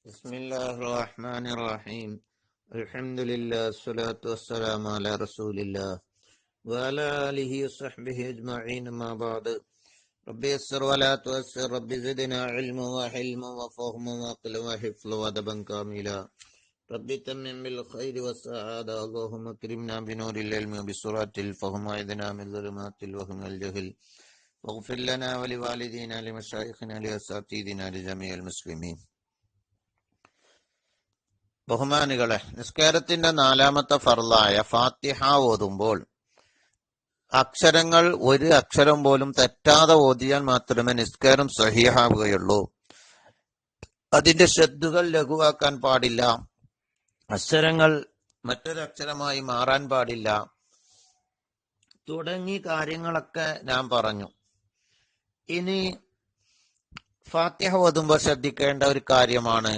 بسم الله الرحمن الرحيم. الحمد لله والصلاة والسلام على رسول الله وعلى آله وصحبه أجمعين. ما بعد، ربي يسر ولا تؤسر، ربي زدنا علما وحلما وفهما وعقلا وحفظا وأدبا كاملا. ربي تمم بالخير والسعادة، اللهم اكرمنا بنور العلم وبسرعة الفهم وأعذنا من ظلمات الوهم والجهل، واغفر لنا ولوالدينا لمشايخنا لأساتذتنا لجميع المسلمين. ബഹുമാനികളെ, നിസ്കാരത്തിന്റെ നാലാമത്തെ ഫർളായ ഫാത്തിഹ ഓതുമ്പോൾ അക്ഷരങ്ങൾ ഒരു അക്ഷരം പോലും തെറ്റാതെ ഓതിയാൽ മാത്രമേ നിസ്കാരം സഹീഹാവുകയുള്ളൂ. അതിന്റെ ശബ്ദുകൾ ലഘുവാക്കാൻ പാടില്ല, അക്ഷരങ്ങൾ മറ്റൊരക്ഷരമായി മാറാൻ പാടില്ല തുടങ്ങി കാര്യങ്ങളൊക്കെ ഞാൻ പറഞ്ഞു. ഇനി ഫാത്തിഹ ഓതുമ്പോൾ ശ്രദ്ധിക്കേണ്ട ഒരു കാര്യമാണ്,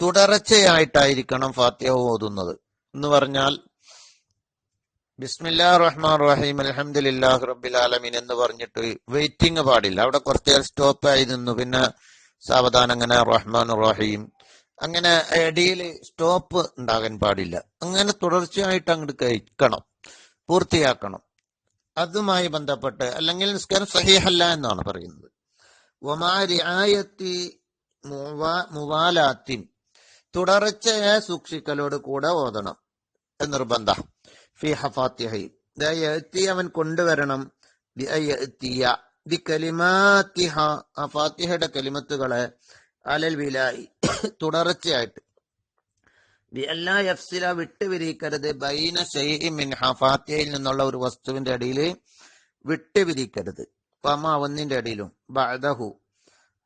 തുടർച്ചയായിട്ടായിരിക്കണം ഫാത്തിഹ ഓതുന്നത്. എന്ന് പറഞ്ഞാൽ ബിസ്മില്ലാഹിർ റഹ്മാനിർ റഹീം അൽഹംദുലില്ലാഹി റബ്ബിൽ ആലമീൻ എന്ന് പറഞ്ഞിട്ട് വെയിറ്റിംഗ് പാടില്ല. അവിടെ കുറച്ചു നേരം സ്റ്റോപ്പ് ആയി നിന്നു, പിന്നെ സാവധാനം അങ്ങനെ റഹ്മാനുർ റഹീം, അങ്ങനെ ഇടയിൽ സ്റ്റോപ്പ് ഉണ്ടാകാൻ പാടില്ല. അങ്ങനെ തുടർച്ചയായിട്ട് അങ്ങോട്ട് കഴിക്കണം, പൂർത്തിയാക്കണം. അതുമായി ബന്ധപ്പെട്ട് അല്ലെങ്കിൽ നിസ്കാരം സഹീഹല്ല എന്നാണ് പറയുന്നത്. വമാ റിആയത്തി മുവാലാത്തിൻ, തുടർച്ചയായ സൂക്ഷിക്കലോട് കൂടെ ഓതണം നിർബന്ധ. ഫിഹ ഫാത്തിഹയിൽ അവൻ കൊണ്ടുവരണം ഫാത്തിഹയുടെ കലിമത്തുകളെ അലൽ വിലായി തുടർച്ചയായിട്ട്. എല്ലാ യഫ്സില വിട്ടുപിരിക്കരുത്, ബൈന ശൈഇൻ മിൻഹ ഫാത്തിഹയിൽ നിന്നുള്ള ഒരു വസ്തുവിന്റെ അടിയിൽ വിട്ടുപിരിക്കരുത്. ഫമാ ഒന്നിന്റെ അടിയിലും, ബഅദഹു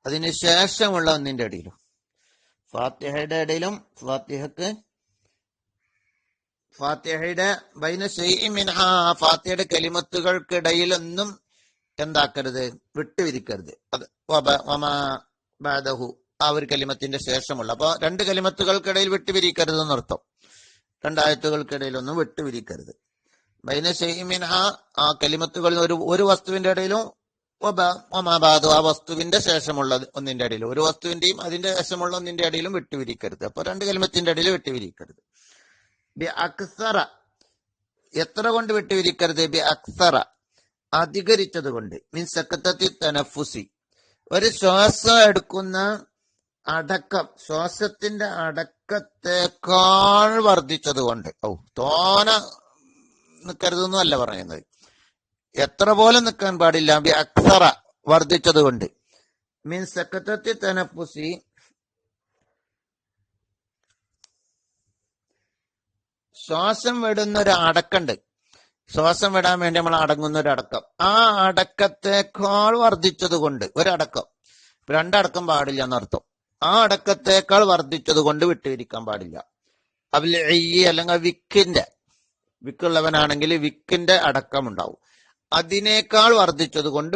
അതിന് ശേഷമുള്ള ഒന്നിന്റെ അടിയിലും. ഫാത്തിഹയുടെ ഇടയിലും ഫാത്തിഹയുടെ ബൈന ശൈഇൻ മിൻഹ ഫാത്തിഹയുടെ കലിമത്തുകൾക്കിടയിലൊന്നും എന്താക്കരുത്, വിട്ടുപിരിക്കരുത്. അത് വമാ ബഅദഹു ആ ഒരു കലിമത്തിന്റെ ശേഷമുള്ള, അപ്പൊ രണ്ട് കലിമത്തുകൾക്കിടയിൽ വിട്ടുപിരിക്കരുത് എന്നർത്ഥം. രണ്ടായത്തുകൾക്കിടയിലൊന്നും വിട്ടുപിരിക്കരുത്. ബൈന ശൈഇൻ മിൻഹ ആ കലിമത്തുകളിൽ ഒരു വസ്തുവിന്റെ ഇടയിലും, ഒമാബാദു ആ വസ്തുവിന്റെ ശേഷമുള്ള ഒന്നിന്റെ അടിയിലും, ഒരു വസ്തുവിന്റെയും അതിന്റെ ശേഷമുള്ള ഒന്നിന്റെ അടിയിലും വിട്ടുപിരിക്കരുത്. അപ്പൊ രണ്ട് കലിമത്തിന്റെ അടിയിൽ വിട്ടുപിരിക്കരുത്. ബി അക്സറ എത്ര കൊണ്ട് വിട്ടുപിരിക്കരുത്? ബി അക്സറ അധികരിച്ചത് കൊണ്ട്. മീൻസ് സക്കത്തത്തി തനഫുസി ഒരു ശ്വാസം എടുക്കുന്ന അടക്കം, ശ്വാസത്തിന്റെ അടക്കത്തെക്കാൾ വർദ്ധിച്ചത് കൊണ്ട്. തോന നിൽക്കരുതെന്നും അല്ല പറയുന്നത്, എത്ര പോലും നിൽക്കാൻ പാടില്ല. ബി അക്സറ വർദ്ധിച്ചത് കൊണ്ട്. മീൻസ് സക്കത്തത്തി തനഫുസി ശ്വാസം വിടുന്ന ഒരു അടക്കമുണ്ട്, ശ്വാസം വിടാൻ വേണ്ടി നമ്മൾ അടങ്ങുന്ന ഒരു അടക്കം, ആ അടക്കത്തെക്കാൾ വർദ്ധിച്ചത് കൊണ്ട്. ഒരടക്കം, രണ്ടടക്കം പാടില്ല എന്നർത്ഥം. ആ അടക്കത്തേക്കാൾ വർദ്ധിച്ചത് കൊണ്ട് വിട്ടുപിരിക്കാൻ പാടില്ല. അതിൽ അല്ലെങ്കിൽ വിക്കുള്ളവനാണെങ്കിൽ വിക്കിന്റെ അടക്കം ഉണ്ടാവും, അതിനേക്കാൾ വർദ്ധിച്ചത് കൊണ്ട്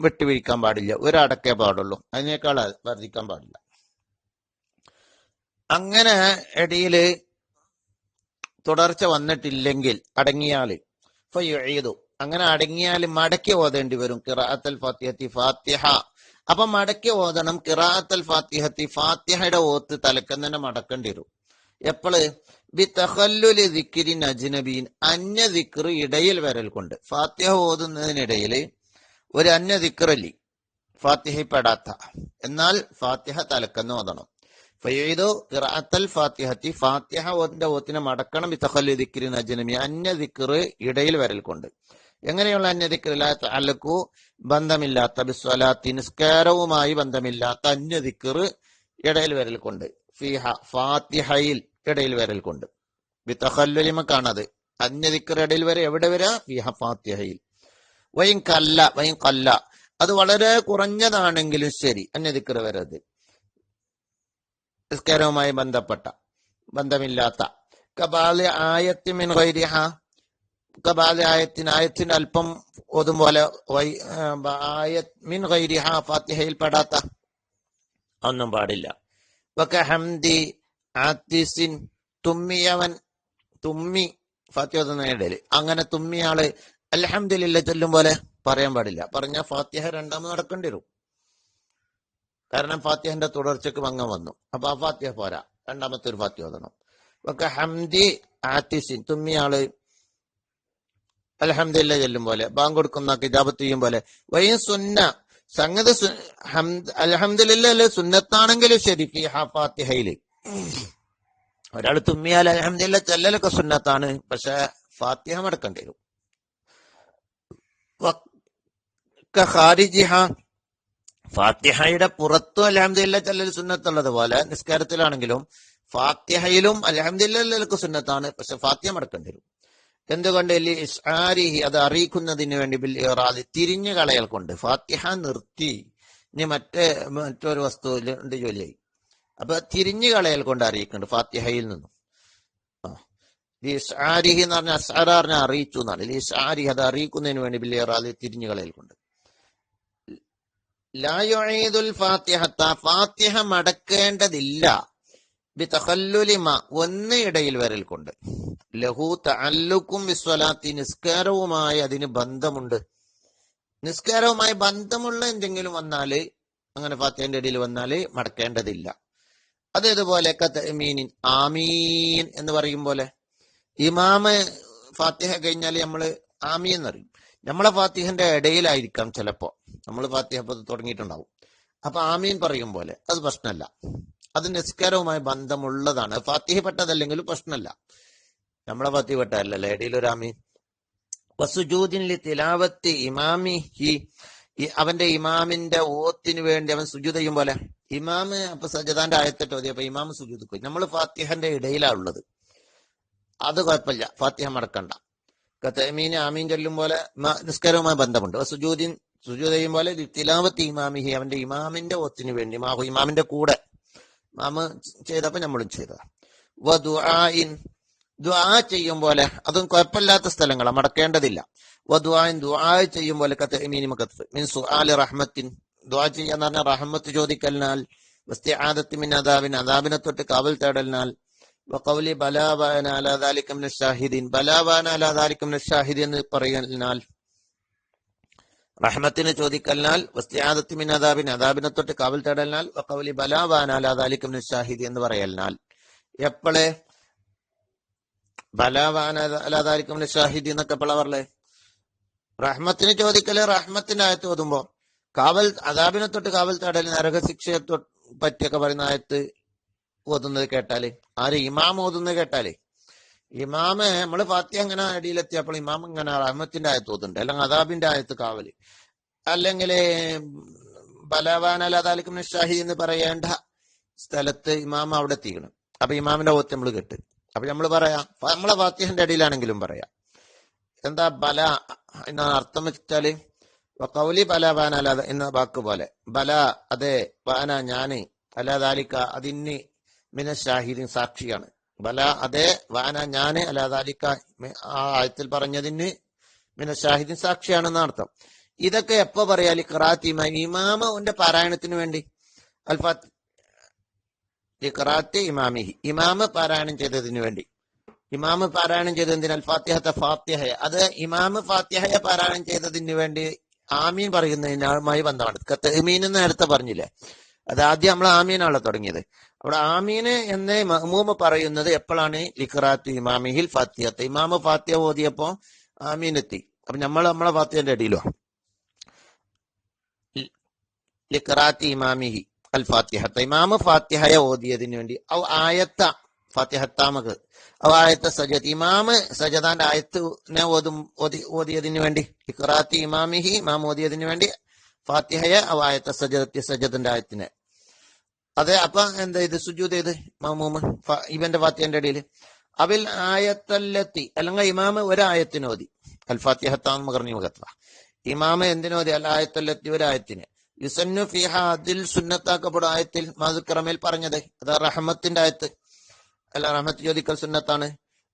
വിട്ടുപിരിക്കാൻ പാടില്ല. ഒരടക്കേ പാടുള്ളൂ, അതിനേക്കാൾ വർദ്ധിക്കാൻ പാടില്ല. അങ്ങനെ ഇടയില് തുടർച്ച വന്നിട്ടില്ലെങ്കിൽ അടങ്ങിയാല് ഫയുഈദു, അങ്ങനെ അടങ്ങിയാൽ മടക്കി ഓതേണ്ടി വരും. ഖിറാഅത്തുൽ ഫാത്തിഹത്തി ഫാത്തിഹ, അപ്പൊ മടക്കി ഓതണം. ഖിറാഅത്തുൽ ഫാത്തിഹത്തി ഫാത്തിഹയുടെ ഓത്ത് തലക്കം തന്നെ മടക്കേണ്ടി വരും. എപ്പോഴ്? ബി തഖല്ലുലി ദിക്രിൻ അജ്നബീൻ, അന്യ ദിക്ർ ഇടയിൽ വരൽ കൊണ്ട്. ഫാത്തിഹ ഓതുന്നതിനിടയിൽ ഒരു അന്യ ദിക്റല്ലി ഫാത്തിഹ പെടാത്ത, എന്നാൽ ഫാത്തിഹ തലക്കെന്ന് ഓതണം. ഫയുഈദു ഖിറാഅത്തുൽ ഫാത്തിഹത്തി ഫാത്തിഹ ഓത്തിനെ മടക്കണം. ബി തഖല്ലുലി ദിക്രിൻ അജ്നബി, അന്യ ദിക്ർ ഇടയിൽ വരൽ കൊണ്ട്. എങ്ങനെയുള്ള അന്യ ദിക്ർ? ലാ തഅല്ലഖു ബന്ധമില്ലാത്ത, ബിസ്വലാത്തി നിസ്കാരവുമായി ബന്ധമില്ലാത്ത അന്യ ദിക്ർ ഇടയിൽ വരൽ കൊണ്ട്. ഫിഹ ഫാത്തിഹയിൽ ഇടയിൽ വരൽ കൊണ്ട്. ബി തഖല്ലുലിമക്കാണത് അന്യ ദിക്ർ ഇടയിൽ വരെ. എവിടെ വരാ? ഫിഹ ഫാത്തിഹയിൽ. വൈൻ കല്ല അത് വളരെ കുറഞ്ഞതാണെങ്കിലും ശരി, അന്യ ദിക്ർ വരരുത്. നിസ്കാരവുമായി ബന്ധമില്ലാത്ത കബാലി ആയത്തി മിൻ ഗൈരിഹ, കബാലി ആയത്തിന് അല്പം ഓതും പോലെ. മിൻ ഗൈരിഹ ഫാത്തിഹയിൽ പെടാത്ത ഒന്നും പാടില്ല. വക ഹംദി ആത്തിസിൻ, തുമ്മി ഫാത്തിഹ ഓതുന്നതിനിടയിൽ അങ്ങനെ തുമ്മിയാള് അൽഹംദുലില്ലാഹ് ചൊല്ലും പോലെ പറയാൻ പാടില്ല. പറഞ്ഞ ഫാത്തിഹ രണ്ടാമത് നടക്കേണ്ടി വരും. കാരണം ഫാത്തിഹന്റെ തുടർച്ചക്ക് ഭംഗം വന്നു. അപ്പൊ ആ ഫാത്തിഹ പോരാ, രണ്ടാമത്തെ ഒരു ഫാത്തിഹ ഓതണം. ഒക്കെ ഹംദി ആത്തിസിൻ, തുമ്മിയാള് അൽഹംദുലില്ലാ ചെല്ലും പോലെ, ബാങ്ക് കൊടുക്കുന്ന കിതാബത്ത് ചെയ്യും പോലെ. വൈ സുന്ന, സംഗതി അൽഹംദുലില്ലാ അല്ലെ സുന്നത്താണെങ്കിലും ശരി, ഫിഹ ഫാത്തിഹയില് ഒരാൾ തുമ്മിയാൽ അൽഹംദുലില്ലാ ചെല്ലലൊക്കെ സുന്നത്താണ്, പക്ഷെ ഫാത്തിഹ മടക്കേണ്ടി വരും. ഖാരിജിഹ, ഫാത്തിഹയുടെ പുറത്തും അൽഹംദുലില്ലാ ചെല്ലൽ സുന്നത്തുള്ളത് പോലെ നിസ്കാരത്തിലാണെങ്കിലും ഫാത്തിഹയിലും അൽഹംദുലില്ലാ സുന്നത്താണ്, പക്ഷെ ഫാത്തിഹ മടക്കേണ്ടി വരും. എന്തുകൊണ്ട്? ഇസ്ആരിഹി, അത് അറിയിക്കുന്നതിന് വേണ്ടി, ബിൽ ഇറാദ്, തിരിഞ്ഞു കളയൽ കൊണ്ട്. ഫാത്തിഹ നിർത്തി, ഇനി മറ്റൊരു വസ്തുവിന്റെ ജോലിയായി. അപ്പൊ തിരിഞ്ഞു കളയൽ കൊണ്ട് അറിയിക്കുന്നുണ്ട് ഫാത്തിഹയിൽ നിന്നും. ഇസ്ആരിഹി എന്ന് പറഞ്ഞാൽ അസ്അറ പറഞ്ഞാൽ അറിയിച്ചു എന്നാണ്. ഇസ്ആരിഹി, അത് അറിയിക്കുന്നതിന് വേണ്ടി, ബിൽ ഇറാദ്, തിരിഞ്ഞു കളയൽ കൊണ്ട്. ലാ യുഈദുൽ ഫാത്തിഹത്ത, ഫാത്തിഹ മടക്കേണ്ടതില്ല, ബിതഖല്ലുലിമ, ഒന്ന് ഇടയിൽ വരൽ കൊണ്ട്. ലഹു തഅല്ലുക്കും ബിസ്വലാത്തി, നിസ്കാരവുമായി അതിന് ബന്ധമുണ്ട്. നിസ്കാരവുമായി ബന്ധമുള്ള എന്തെങ്കിലും വന്നാല്, അങ്ങനെ ഫാത്തിഹന്റെ ഇടയിൽ വന്നാല് മടക്കേണ്ടതില്ല. അത് ഇതുപോലെ കതഅമീനിൻ, ആമീൻ എന്ന് പറയും പോലെ. ഇമാമ് ഫാത്തിഹ കഴിഞ്ഞാല് നമ്മള് ആമീൻ എന്ന് പറയും. നമ്മളെ ഫാത്തിഹന്റെ ഇടയിലായിരിക്കാം ചിലപ്പോ, നമ്മൾ ഫാത്തിഹ തുടങ്ങിയിട്ടുണ്ടാവും, അപ്പൊ ആമീൻ പറയും പോലെ. അത് പ്രശ്നമല്ല, അത് നിസ്കാരവുമായി ബന്ധമുള്ളതാണ്. ഫാത്തിഹ പെട്ടതല്ലെങ്കിലും പ്രശ്നമല്ല, നമ്മളെ ഫാത്തിഹ പെട്ടതല്ലല്ലോ ഇടയിൽ ഒരു ആമീൻ. വസുജൂദിൻ ലിതിലാവത്തി ഇമാമിഹി, അവന്റെ ഇമാമിന്റെ ഓത്തിന് വേണ്ടി അവൻ സുജൂദ് ചെയ്യും പോലെ. ഇമാമ് അപ്പൊ സജദാന്റെ ആയത്തിട്ട് ഓതി, അപ്പൊ ഇമാമ് സുജൂദ് പോയി, നമ്മൾ ഫാത്തിഹന്റെ ഇടയിലാ ഉള്ളത്, അത് കുഴപ്പമില്ല, ഫാത്തിഹ മടക്കണ്ട. കതഅമീന്, ആമീൻ ചൊല്ലും പോലെ നിസ്കാരവുമായി ബന്ധമുണ്ട്. സുജൂദ് ചെയ്യും പോലെ തിലാവത്തി ഇമാമിഹി, അവന്റെ ഇമാമിന്റെ ഓത്തിന് വേണ്ടി, ഇമാമിന്റെ കൂടെ നാമ ചെയ്തപ്പോ നമ്മളും ചെയ്തതാ. വദുആഇൻ, ദുആ ചെയ്യും പോലെ, അതും കുഴപ്പമില്ലാത്ത സ്ഥലങ്ങളാണ്, മടക്കേണ്ടതില്ല. വദുആഇൻ, ദുആ ചെയ്യും പോലെ, കതഅമീനി മഖത്ത് മിൻ സുആലി റഹ്മത്തിൻ, ദുആ ചെയ്യാന്ന് പറഞ്ഞാൽ റഹ്മത്ത് ചോദിക്കലിനാൽ, വസ്തിആദത്തി മിൻ അദാബിൻ, അദാബിനെ തൊട്ട് കാവൽ തേടലിനാൽ, വഖൗലി ബലാ വഅന അലാ ദാലിക മിനശ് ഷാഹിദീൻ, ബലാ വഅന അലാ ദാലിക മിനശ് ഷാഹിദീൻ എന്ന് പറയുന്നതിനാൽ റഹ്മത്തിന് ചോദിക്കലിനാൽ, വസ്തിആദത്തി മിൻ അദാബിൻ, അദാബിനെ തൊട്ട് കാവൽ തേടലിനാൽ, വഖൗലി ബലാ വഅന അലാ ദാലിക മിനശ് ഷാഹിദീൻ എന്ന് പറയലിനാൽ. എപ്പോഴേ ബലാ വഅന അലാ ദാലിക മിനശ് ഷാഹിദീൻ എന്നൊക്കെ എപ്പോഴാ പറയലേ? റഹ്മത്തിന് ചോദിക്കല്, റഹ്മത്തിന്റെ ആയത്ത് ഓതുമ്പോ. കാവൽ, അദാബിനെ തൊട്ട് കാവൽ തേടൽ, നരകശിക്ഷയെ പറ്റിയൊക്കെ പറയുന്ന ആയത്ത് ഓതുന്നത് കേട്ടാല്, ആര്? ഇമാം ഓതുന്നത് കേട്ടാല്. ഇമാമ് നമ്മള് ഫാത്തിഹ അങ്ങനെ അടിയിലെത്തിയപ്പോൾ ഇമാം ഇങ്ങനെ റഹ്മത്തിന്റെ ആയത്ത് ഓതുന്നുണ്ട്, അല്ലെങ്കിൽ അദാബിന്റെ ആയത്ത് കാവല്, അല്ലെങ്കിൽ ബലവാൻ അലാദാലിക്കും ഷാഹി എന്ന് പറയേണ്ട സ്ഥലത്ത് ഇമാം അവിടെ എത്തിക്കണം. അപ്പൊ ഇമാമിന്റെ ഓത്ത് നമ്മൾ കേട്ട്, അപ്പൊ നമ്മൾ പറയാം, നമ്മളെ ഫാത്തിഹന്റെ അടിയിലാണെങ്കിലും പറയാം. എന്താ ബല എന്നാണ് അർത്ഥം വെച്ചാല്, കൗലി ബല വാന അലാദ എന്ന വാക്ക് പോലെ. ബല, അതെ, വാന ഞാന്, അലാദാലിക്ക അതിന്, മിന ഷാഹിദിൻ സാക്ഷിയാണ്. ബല, അതെ, വാന ഞാന്, അലാദാലിക്ക ആ ആയത്തിൽ പറഞ്ഞതിന്, മിന ഷാഹിദിൻ സാക്ഷിയാണെന്ന അർത്ഥം. ഇതൊക്കെ എപ്പോ പറയാല്? ഖിറാഅത്ത് ഇമാമ് അവന്റെ പാരായണത്തിന് വേണ്ടി. ഖിറാഅത്ത് ഇമാമിഹി, ഇമാമ് പാരായണം ചെയ്തതിന് വേണ്ടി. ഇമാമ് പാരായണം ചെയ്തത് എന്തിനാൽ? ഫാത്തിഹത്തെ ഫാത്തിഹയെ, അത് ഇമാമ് ഫാത്തിഹയെ പാരായണം ചെയ്തതിന് വേണ്ടി ആമീൻ പറയുന്നതിനുമായി ബന്ധമാണ്. തഅ്മീൻ എന്ന് നേരത്തെ പറഞ്ഞില്ലേ, അത് ആദ്യം നമ്മൾ ആമീനാണല്ലോ തുടങ്ങിയത്. അവിടെ ആമീന് എന്ന് മഅ്മൂമ് പറയുന്നത് എപ്പോഴാണ്? ലിഖിറാഅത്ത് ഇമാമിഹിൽ ഫാത്തിഹത്തെ, ഇമാമ് ഫാത്തിഹ ഓതിയപ്പോ ആമീൻ എത്തി. അപ്പൊ നമ്മളെ ഫാത്തിഹന്റെ അടിയിലോ ലിഖിറാഅത്ത് ഇമാമിഹി അൽ ഫാത്തിഹത്തെ, ഇമാമ് ഫാത്തിഹയെ ഓതിയതിന് വേണ്ടി. ആയത്ത ഫാത്തിഹത്താമക്ക് ആയത്തെ സജദ്, ഇമാമ് സജദാന്റെ ആയത്തിനെ ഓതിയതിന് വേണ്ടി. ലിഖിറാഅത്ത് ഇമാമിഹി, ഇമാം ഓതിയതിന് വേണ്ടി ഫാത്തിഹയെ ആയത്തെ സജദത്തി, സജദിന്റെ ആയത്തിനെ. അതെ, അപ്പൊ എന്താ ഇത്? സുജൂദ് ചെയ്ത് മഅ്മൂമ് ഇവന്റെ ഫാത്തിഹന്റെ ഇടയിൽ. അവിൽ ആയത്തല്ലത്തി, അല്ലെങ്കിൽ ഇമാമ് ഒരായത്തിന് ഓതി. അൽ ഫാത്തിഹത്താന്ന് മകർണി മുഖത്ത, ഇമാമ് എന്തിനോതി? അൽ ആയത്തല്ലത്തി, ഒരായത്തിന്. യുസന്നു ഫിഹ, അതിൽ സുന്നത്താക്കപ്പെടും ആയത്തിൽ, മാസുക്രമേൽ പറഞ്ഞത്, അത് റഹ്മത്തിന്റെ ആയത്ത്. അല്ല, റഹ്മത്ത് ചോദിക്കൽ സുന്നത്താണ്,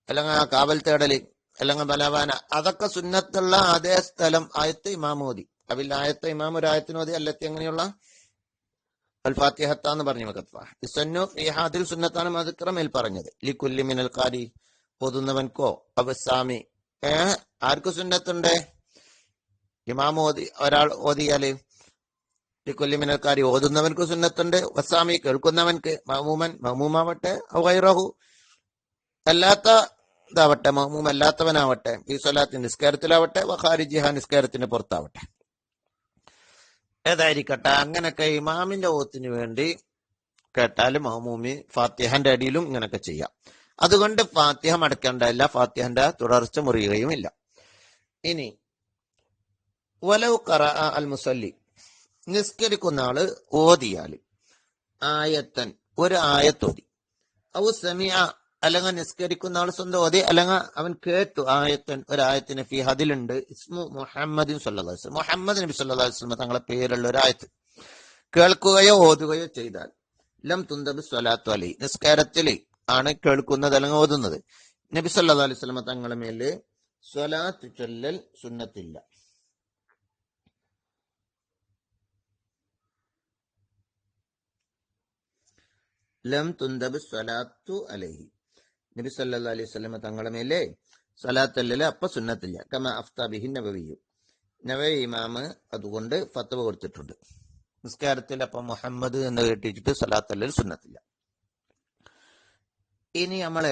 അല്ലെങ്കിൽ കാവൽ തേടല്, അല്ലെങ്കിൽ ബലവാന, അതൊക്കെ സുന്നത്തുള്ള അതേ സ്ഥലം ആയത്ത് ഇമാം ഓതി. അവിൽ ആയത്ത് ഇമാം ഒരു ആയത്തിന് ഓതി, അല്ലത്തി എങ്ങനെയുള്ള അൽ ഫാത്തിഹത്താന്ന് പറഞ്ഞു വെക്കത്ത. യുസന്നു ഫിഹ, അതിൽ സുന്നത്താണ് മാസുക്രമേൽ പറഞ്ഞത്. ലികുല്ലി മിനൽ ഖാരി, ഓതുന്നവൻകോ അവസാമി, ആർക്ക് സുന്നത്തുണ്ട്? ഇമാം ഓതി, ഒരാൾ ഓതിയാല് ലിക്കൊല്ലിമിനൽക്കാരി ഓതുന്നവൻക്ക് സുന്നത്തുണ്ട്, വസാമി കേൾക്കുന്നവൻക്ക്, മഹമൂമാവട്ടെ ഔറഹു അല്ലാത്ത ഇതാവട്ടെ, മഹമൂം അല്ലാത്തവനാവട്ടെ, ഈ സ്വലാത്ത് നിസ്കാരത്തിലാവട്ടെ, വഖാരിജിഹ നിസ്കാരത്തിന് പുറത്താവട്ടെ, ഏതായിരിക്കട്ടെ, അങ്ങനൊക്കെ ഇമാമിന്റെ ഓത്തിന് വേണ്ടി കേട്ടാലും മഹമൂമി ഫാത്തിഹന്റെ അടിയിലും ഇങ്ങനൊക്കെ ചെയ്യാം. അതുകൊണ്ട് ഫാത്തിഹ മടക്കേണ്ടല്ല, ഫാത്തിഹന്റെ തുടർച്ച മുറിയുകയുമില്ല. ഇനി വലൗ ഖറഅ അൽ മുസല്ലി, നിസ്കരിക്കുന്ന ആള് ഓതിയാല് ആയത്തൻ ഒരു ആയത്തോതി, ഔ സമിഅ അല്ലെങ്കിൽ നിസ്കരിക്കുന്ന ആൾ സ്വന്തം ഓതി, അല്ലെങ്കിൽ അവൻ കേട്ടു ആയത്തൻ ഒരായത്തിന്, ഫി അതിലുണ്ട് ഇസ്മു മുഹമ്മദ് സല്ലല്ലാഹു അലൈഹി വസല്ലം, മുഹമ്മദ് നബി സല്ലല്ലാഹു അലൈഹി വസല്ലം തങ്ങളെ പേരുള്ള ഒരു ആയത്ത് കേൾക്കുകയോ ഓതുകയോ ചെയ്താൽ ലം തുന്തബ് സ്വലാത്തു അലൈഹി, നിസ്കാരത്തിൽ ആണ് കേൾക്കുന്നത് അല്ലെങ്കിൽ ഓതുന്നത്, നബി സല്ലല്ലാഹു അലൈഹി വസല്ലം തങ്ങളെ മേല് സ്വലാത്ത് ചൊല്ലൽ സുന്നത്തില്ല. ലം തുന്തബ് സ്വലാത്തു അലൈഹി, നബി സല്ലല്ലാഹു അലൈഹി വസല്ലം തങ്ങളെ മേലെ സ്വലാത്തല്ലല് അപ്പൊ സുന്നത്തില്ല. കമ അഫ്താ ബിഹി നബവി, നബവി ഇമാമ് അതുകൊണ്ട് ഫത്വ കൊടുത്തിട്ടുണ്ട്. നിസ്കാരത്തിൽ അപ്പൊ മുഹമ്മദ് എന്ന് കേട്ടിട്ട് സ്വലാത്തല്ലൽ സുന്നത്തില്ല. ഇനി നമ്മൾ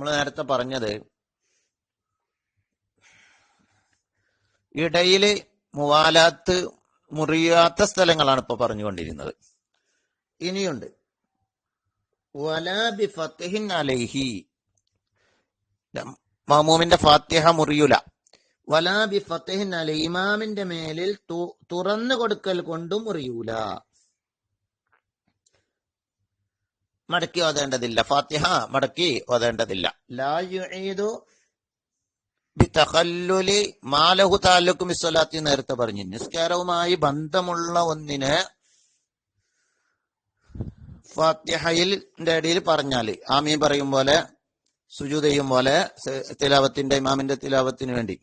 നേരത്തെ പറഞ്ഞത് ഇടയില് മുവാലാത്ത് മുറിയാത്ത സ്ഥലങ്ങളാണ് ഇപ്പൊ പറഞ്ഞുകൊണ്ടിരുന്നത്. ഇനിയുണ്ട് വലാ ബി ഫത്ഹിൻ അലൈഹി, മഅ്മൂമിന്റെ ഫാത്തിഹ മുറിയൂല. വലാ ബി ഫത്ഹിൻ അലൈഹി, ഇമാമിന്റെ മേലിൽ തുറന്നു കൊടുക്കൽ കൊണ്ടും മുറിയൂല, മടക്കി ഓതേണ്ടതില്ല, ഫാത്തിഹ മടക്കി ഓതേണ്ടതില്ല. ലാ യുഈദു ബി തഖല്ലുലി മാ ലഹു തഅല്ലുഖു ബിസ്സലാത്തി, നേരത്തെ പറഞ്ഞു നിസ്കാരവുമായി ബന്ധമുള്ള ഒന്നിനെ ഫാത്തിഹയിന്റെ ഇടയിൽ പറഞ്ഞാല് ആമീൻ പറയും പോലെ, സുജൂദ് ചെയ്യും പോലെ, തിലാവത്തിന്റെ ഇമാമിന്റെ തിലാവത്തിന് വേണ്ടി,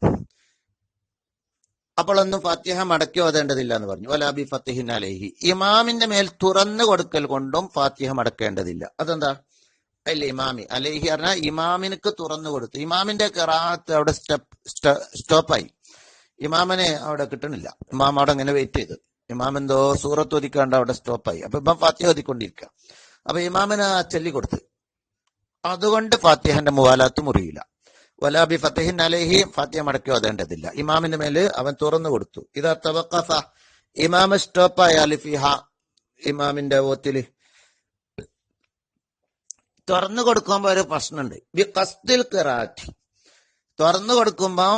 അപ്പോഴൊന്നും ഫാത്തിഹ മടക്കി ഓതേണ്ടതില്ല എന്ന് പറഞ്ഞു. വലാ ബി ഫത്ഹിൻ അലൈഹി, ഇമാമിന്റെ മേൽ തുറന്നു കൊടുക്കൽ കൊണ്ടും ഫാത്തിഹ മടക്കേണ്ടതില്ല. അതെന്താ? അല്ല ഇമാമി അലൈഹി പറഞ്ഞാൽ ഇമാമിനക്ക് തുറന്നു കൊടുത്തു, ഇമാമിന്റെ ഖിറാഅത്ത് അവിടെ സ്റ്റോപ്പായി, ഇമാമിനെ അവിടെ കിട്ടണില്ല, ഇമാം അവിടെ ഇങ്ങനെ വെയിറ്റ് ചെയ്ത്, ഇമാം എന്തോ സൂറത്ത് ഒതിക്കാണ്ട് അവിടെ സ്റ്റോപ്പായി. അപ്പൊ ഇമാം ഫാത്തിഹ ഓതിക്കൊണ്ടിരിക്കുക, അപ്പൊ ഇമാമിന് ചൊല്ലി കൊടുത്ത്, അതുകൊണ്ട് ഫാത്തിഹന്റെ മുവാലാത്ത് മുറിയില്ല. വലാ ബി ഫത്ഹിൻ അലൈഹി, ഫാത്തിഹ മടക്കി ഓതേണ്ടതില്ല, ഇമാമിന്റെ മേല് അവൻ തുറന്നു കൊടുത്തു. ഇതാ തവഖഫ, ഇമാം സ്റ്റോപ്പായാൽ ഫിഹ, ഇമാമിന്റെ ഓത്തില് തുറന്നു കൊടുക്കുമ്പോ ഒരു പ്രശ്നമുണ്ട്. ബി ഖസ്ദിൽ ഖിറാഅത്തി, തുറന്നു കൊടുക്കുമ്പോ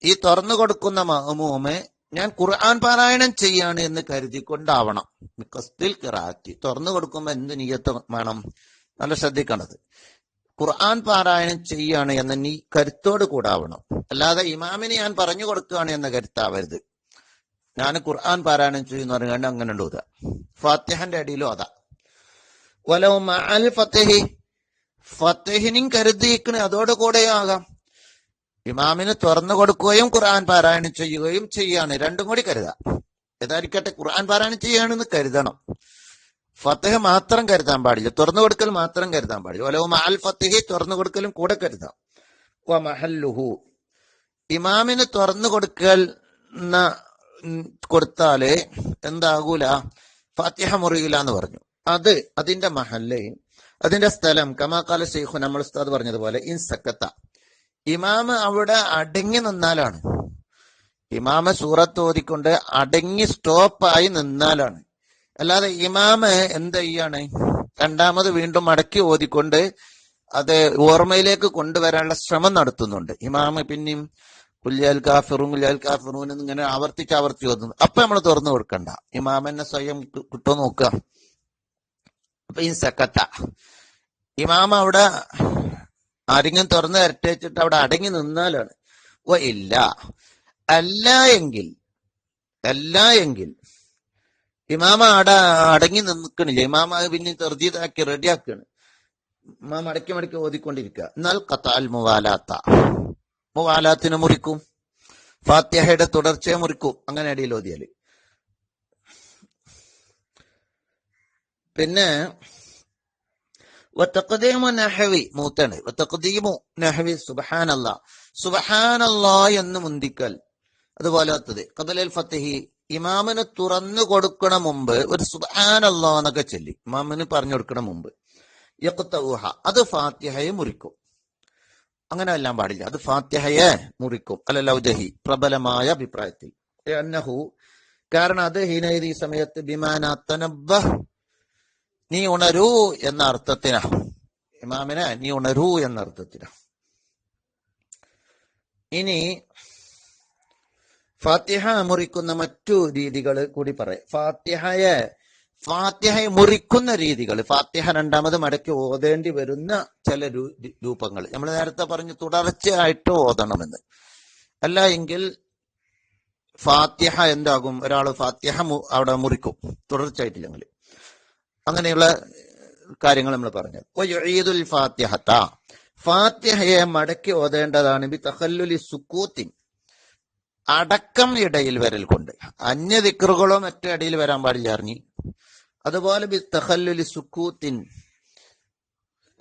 ഈ തുറന്നു കൊടുക്കുന്ന മഅ്മൂമ് ഞാൻ ഖുർആൻ പാരായണം ചെയ്യാണ് എന്ന് കരുതിക്കൊണ്ടാവണം. ബി ഖസ്ദിൽ ഖിറാഅത്തി, തുറന്നു കൊടുക്കുമ്പോ എന്ത് നിയ്യത്ത് വേണം? നല്ല ശ്രദ്ധിക്കേണ്ടത്, ഖുർആൻ പാരായണം ചെയ്യാണ് എന്ന നീ കരുത്തോട് കൂടാവണം. അല്ലാതെ ഇമാമിന് ഞാൻ പറഞ്ഞു കൊടുക്കുകയാണ് എന്ന കരുത്താവരുത്. ഞാൻ ഖുർആൻ പാരായണം ചെയ്യുന്ന പറഞ്ഞാണ്ട് അങ്ങനെ ഉണ്ട് ഓതാ, ഫാത്തിഹന്റെ അടിയിലും അതാ. വലൗ മഅൽ ഫത്ഹി, ഫത്ഹിനും കരുതിയിരിക്കണേ അതോടുകൂടെ ആകാം. ഇമാമിന് തുറന്നു കൊടുക്കുകയും ഖുർആൻ പാരായണം ചെയ്യുകയും ചെയ്യാണ്, രണ്ടും കൂടി കരുതാം. ഏതായിരിക്കട്ടെ, ഖുർആൻ പാരായണം ചെയ്യാണെന്ന് കരുതണം, ഫത്ഹ് മാത്രം കരുതാൻ പാടില്ല, തുറന്നു കൊടുക്കൽ മാത്രം കരുതാൻ പാടില്ല. വലൗ മഅൽ ഫത്ഹി, തുറന്നു കൊടുക്കലും കൂടെ കരുതാം. വ മഹല്ലുഹു, ഇമാമിന് തുറന്നു കൊടുത്താല് എന്താകൂല, ഫാത്തിഹ മുറിയില്ല എന്ന് പറഞ്ഞു. അതിന്റെ മഹല്ല്, അതിന്റെ സ്ഥലം, കമാകാല ശൈഖു, നമ്മൾ ഉസ്താദ് പറഞ്ഞതുപോലെ, ഇൻ സക്കത്ത, ഇമാമ് അവിടെ അടങ്ങി നിന്നാലാണ്, ഇമാമ സൂറത്ത് ഓതിക്കൊണ്ട് അടങ്ങി സ്റ്റോപ്പായി നിന്നാലാണ്. അല്ലാതെ ഇമാമ് എന്ത് ചെയ്യാണ്, രണ്ടാമത് വീണ്ടും മടക്കി ഓതിക്കൊണ്ട് അത് ഓർമ്മയിലേക്ക് കൊണ്ടുവരാനുള്ള ശ്രമം നടത്തുന്നുണ്ട്. ഇമാമ് പിന്നെയും കുല്യാൽ കാഫിറൂൻ ഇങ്ങനെ ആവർത്തിച്ച് ഓതുന്നു. അപ്പൊ നമ്മൾ തുറന്നു കൊടുക്കണ്ട, ഇമാമന്നെ സ്വയം കിട്ടോ നോക്കുക. അപ്പൊ ഈ സക്കത്ത, ഇമാമ അവിടെ ആരെങ്കിലും തുറന്നു തരട്ടേച്ചിട്ട് അവിടെ അടങ്ങി നിന്നാലാണ്. ഓ ഇല്ല, അല്ല എങ്കിൽ ഇമാമ അടങ്ങി നിൽക്കണില്ല, ഇമാമ പിന്നെ തെർജീതാക്കി റെഡിയാക്കാണ്, ഇമാമ മടക്കി ഓതിക്കൊണ്ടിരിക്കുക. എന്നാൽ ഖത്താൽ മുവാലാത്തിനെ മുറിക്കും, ഫാത്തിഹയുടെ തുടർച്ചയെ മുറിക്കും, അങ്ങനെ അടിയിൽ ഓതിയാല്. പിന്നെ സുബ്ഹാനല്ലാഹ് എന്ന് മുന്തിക്കൽ, അതുപോലത്തത് ഖബലൽ ഫത്ഹി, ഇമാമിന് തുറന്നു കൊടുക്കണ മുമ്പ് ഒരു സുബ്ഹാനല്ലാഹ് എന്നൊക്കെ ചൊല്ലി ഇമാമിന് പറഞ്ഞു കൊടുക്കണ മുമ്പ് യഖ്തഊഹ, അത് ഫാത്തിഹയെ മുറിക്കും. അങ്ങനെ എല്ലാം പാടില്ല, അത് ഫാത്തിഹയെ മുറിക്കും. അലൗജഹി, പ്രബലമായ അഭിപ്രായത്തിൽ. അന്നഹു, കാരണം അത് ഹീനൈദി സമയത്ത് ബിമാന തനബ്ബഹ്, നീ ഉണരൂ എന്ന അർത്ഥത്തിനാ. ഇമാമിനെ നീ ഉണരൂ എന്ന അർത്ഥത്തിനാ. ഇനി ഫാത്തിഹ മുറിക്കുന്ന മറ്റു രീതികൾ കൂടി പറയാം. ഫാത്തിഹയെ മുറിക്കുന്ന രീതികൾ, ഫാത്തിഹ രണ്ടാമത് മടക്കി ഓതേണ്ടി വരുന്ന ചില രൂപങ്ങൾ നമ്മൾ നേരത്തെ പറഞ്ഞു, തുടർച്ചയായിട്ട് ഓതണമെന്ന്. അല്ല എങ്കിൽ ഫാത്തിഹ എന്താകും, ഒരാൾ ഫാത്തിഹ അവിടെ മുറിക്കും തുടർച്ചയായിട്ടില്ലെങ്കിൽ. അങ്ങനെയുള്ള കാര്യങ്ങൾ നമ്മൾ പറഞ്ഞു. ഈദുൽ ഫാത്തിഹത്ത, ഫാത്തിഹയെ മടക്കി ഓതേണ്ടതാണ് ബി തഖല്ലുലി സുക്കൂത്തിൻ, അടക്കം ഇടയിൽ വരൽ കൊണ്ട്. അന്യ ദിക്റുകളോ മറ്റു ഇടയിൽ വരാൻ പാടില്ല അറിഞ്ഞി. അതുപോലെ ബി തഖല്ലുലി സുക്കൂത്തിൻ,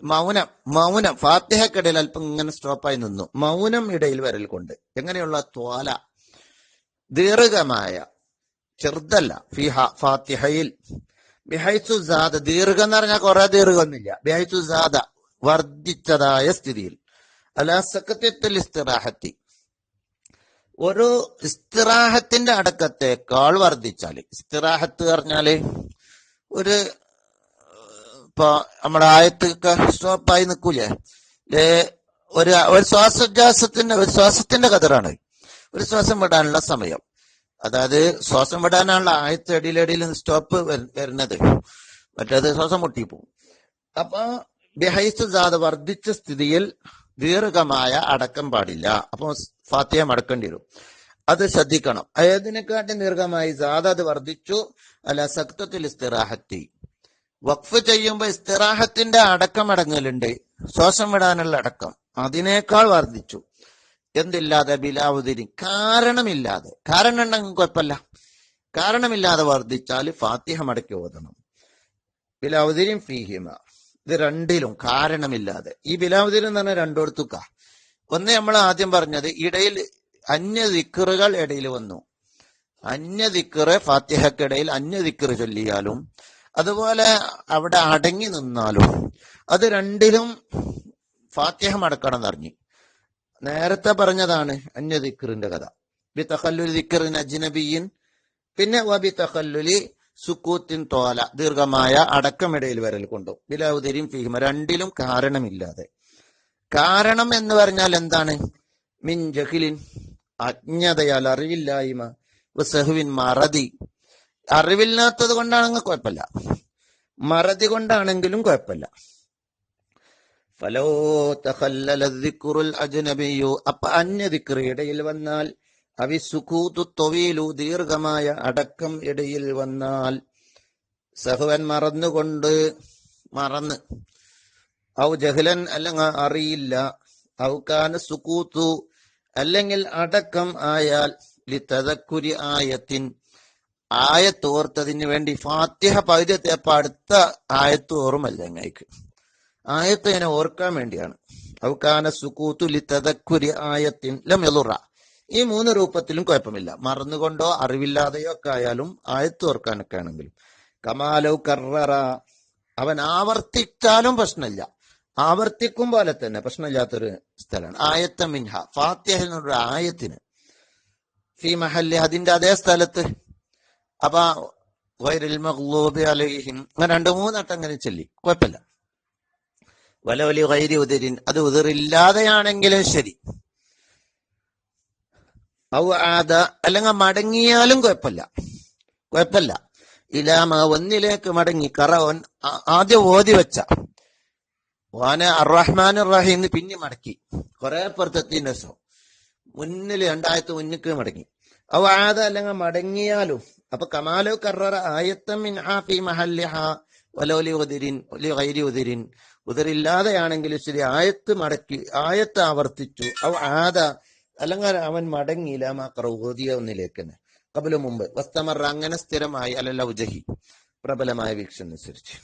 മൗനം ഫാത്തിഹക്കിടയിൽ അല്പം ഇങ്ങനെ സ്റ്റോപ്പായി നിന്നു, മൗനം ഇടയിൽ വരൽ കൊണ്ട്. എങ്ങനെയുള്ള ത്വാല, ദീർഘമായ, ചെറുതല്ല. ഫാത്തിഹയിൽ ബിഹൈസു സാദ, ദീർഘം എന്ന് പറഞ്ഞാൽ കുറെ ദീർഘമൊന്നുമില്ല. ബിഹൈസു സാദ, വർദ്ധിച്ചതായ സ്ഥിതിയിൽ. അലാ സഖത്തിൽ ഇസ്തിറാഹത്തി, ഒരു ഇസ്തിറാഹത്തിന്റെ അടക്കത്തേക്കാൾ വർദ്ധിച്ചാൽ. ഇസ്തിറാഹത്ത് പറഞ്ഞാല് ഒരു ഇപ്പൊ നമ്മുടെ ആയത്തൊക്കെ സ്റ്റോപ്പായി നിൽക്കൂലേ, ഒരു ശ്വാസത്തിന്റെ കതറാണ്. ഒരു ശ്വാസം വിടാനുള്ള സമയം, അതായത് ശ്വാസം വിടാനുള്ള ആയത്ത് ഇടയിലടിയിൽ സ്റ്റോപ്പ് വരുന്നത്, മറ്റേത് ശ്വാസം മുട്ടിപ്പോവും. അപ്പൊ ബിഹൈസു സാദ, വർദ്ധിച്ച സ്ഥിതിയിൽ ദീർഘമായ അടക്കം പാടില്ല. അപ്പൊ ഫാത്തിഹ മടക്കേണ്ടി വരും. അത് ശ്രദ്ധിക്കണം. ഏതിനെക്കാട്ടും ദീർഘമായി സാദ, അത് വർദ്ധിച്ചു. അല്ല സക്തത്തിൽ ഇസ്തിറാഹത്തി, വഖഫ് ചെയ്യുമ്പോ ഇസ്തിറാഹത്തിന്റെ അടക്കം അടങ്ങലുണ്ട്, ശ്വാസം വിടാനുള്ള അടക്കം, അതിനേക്കാൾ വർദ്ധിച്ചു. എന്തില്ലാതെ, ബിലാവുദിരി, കാരണമില്ലാതെ. കാരണം ഉണ്ടെങ്കിൽ കുഴപ്പമില്ല, കാരണമില്ലാതെ വർദ്ധിച്ചാൽ ഫാത്തിഹ മടക്കി ഓതണം. ബിലാവുദിരിൻ ഫീഹിമ, ഇത് രണ്ടിലും കാരണമില്ലാതെ. ഈ ബിലാവുദിരി എന്ന് പറഞ്ഞാൽ രണ്ടിടത്തുക്ക. ഒന്ന് നമ്മൾ ആദ്യം പറഞ്ഞത്, ഇടയിൽ അന്യ ദിക്റുകൾ ഇടയിൽ വന്നു. അന്യ ദിക്റ്, ഫാത്തിഹക്കിടയിൽ അന്യ ദിക്റ് ചൊല്ലിയാലും അതുപോലെ അവിടെ അടങ്ങി നിന്നാലും, അത് രണ്ടിലും ഫാത്തിഹ മടക്കണം എന്നറിഞ്ഞു. നേരത്തെ പറഞ്ഞതാണ് അന്യ ദിക്റിന്റെ കഥ. ബി തഖല്ലുലി ദിക്റിൻ അജ്നബിയിൻ, പിന്നെ വബി തഖല്ലുലി സുക്കൂത്തിൻ തോല, ദീർഘമായ അടക്കമിടയിൽ വരൽ കൊണ്ടും. ബിലാവുദരിൻ ഫീഹിമ, രണ്ടിലും കാരണമില്ലാതെ. കാരണം എന്ന് പറഞ്ഞാൽ എന്താണ്? മിൻ ജഹിലിൻ, അജ്ഞതയാൽ, അറിവില്ലായ്മ, സഹുവിൻ, മറതി. അറിവില്ലാത്തത് കൊണ്ടാണെങ്കിൽ കുഴപ്പമില്ല, മറതി കൊണ്ടാണെങ്കിലും കുഴപ്പമില്ല. ഫലോ തഖല്ലല ദിക്റുൽ അജ്നബിയു, അപ്പൊ അന്യ ദിക്റ് ഇടയിൽ വന്നാൽ, അവി സുകൂതു ത്വീലു, ദീർഘമായ അടക്കം ഇടയിൽ വന്നാൽ, സഹുവൻ മറന്ന്, ഔ ജഹ്ലൻ, അല്ലെങ്കിൽ അറിയില്ല, ഔ കാന സുകൂത്തു, അല്ലെങ്കിൽ അടക്കം ആയാൽ, ലിതദക്കുരി ആയത്തിൻ, ആയത്ത് ഓർത്തതിന് വേണ്ടി. ഫാത്തിഹ പകുതിയത്തേപ്പ അടുത്ത ആയത്ത് ഓർമ്മല്ല അങ്ങേക്ക്, ആയത്ത് ഇങ്ങനെ ഓർക്കാൻ വേണ്ടിയാണ്. ഔ കാന സുകൂത്തു ലിതദക്കുരി ആയത്തിൻ ലം യളുറ, ഈ മൂന്ന് രൂപത്തിലും കുഴപ്പമില്ല. മറന്നുകൊണ്ടോ അറിവില്ലാതെയോ ഒക്കെ ആയാലും ആയത്ത് ഓർക്കാനൊക്കെ ആണെങ്കിലും. കമാലൗ കററ, അവൻ ആവർത്തിച്ചാലും പ്രശ്നമില്ല, ആവർത്തിക്കും പോലെ തന്നെ പ്രശ്നമില്ലാത്തൊരു സ്ഥലമാണ്. ആയത്ത മിൻഹ, ഫാത്തിഹയിൽ നിന്നൊരു ആയത്തിന്, ഫീ മഹല്ലി, അതിന്റെ അതേ സ്ഥലത്ത്. അപ്പൊ ഗൈറിൽ മഗ്ലൂബി അലൈഹിം, അങ്ങനെ 2-3 വട്ടം അങ്ങനെ ചൊല്ലി കുഴപ്പമില്ല. വലവലി ഗൈരി ഉദരിൻ, അത് ഉദറില്ലാതെയാണെങ്കിലും ശരി. ഔ ആദ, അല്ലെങ്കിൽ മടങ്ങിയാലും കുഴപ്പമില്ല. ഇലാമ, ഒന്നിലേക്ക് മടങ്ങി. കറവൻ, ആദ്യം ഓതി വെച്ച വാന അർറഹ്മാൻ റഹീം പിന്നെ മടക്കി, കുറെ പുറത്തെത്തിന്റെ ശേഷം മുന്നിൽ 2 മുന്നിക്ക് മടങ്ങി. ഔ ആദ, അല്ലെങ്കിൽ മടങ്ങിയാലും. അപ്പൊ കമാലോ കററ ആയത്തം മിൻ ഫീ മഹല്ലിഹ വലൗലി ഉദരിൻ ലി ഗൈരി ഉദരിൻ, ഉദരില്ലാതെയാണെങ്കിലും ശരി ആയത്ത് മടക്കി, ആയത്ത് ആവർത്തിച്ചു. ഔ ആദ, അല്ലെങ്കിൽ അവൻ മടങ്ങിയില്ല, ഓതിയ ഒന്നിലേക്ക് തന്നെ, കബല മുമ്പ്. വസ്തമറ, അങ്ങനെ സ്ഥിരമായി. അലല്ല ഉജഹി, പ്രബലമായ വീക്ഷണം അനുസരിച്ച്.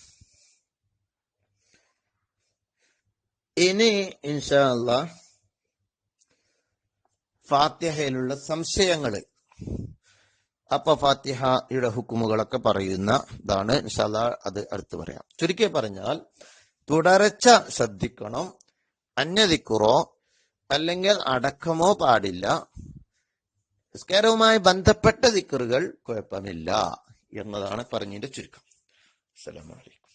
ഇനി ഇൻഷാ അല്ലാഹ് ഫാത്തിഹയിലുള്ള സംശയങ്ങള് അപ്പൊ ഫാത്തിഹയുടെ ഹുക്കുമുകളൊക്കെ പറയുന്ന ഇതാണ്. ഇൻഷാ അല്ലാഹ് അത് അടുത്ത് പറയാം. ചുരുക്കി പറഞ്ഞാൽ തുടർച്ച ശ്രദ്ധിക്കണം. അന്യദിക്കുറോ അല്ലെങ്കിൽ അടക്കമോ പാടില്ല. നിസ്കാരവുമായി ബന്ധപ്പെട്ട ദിക്റുകൾ കുഴപ്പമില്ല എന്നതാണ് പറഞ്ഞതിന്റെ ചുരുക്കം. അസ്സലാമു അലൈക്കും.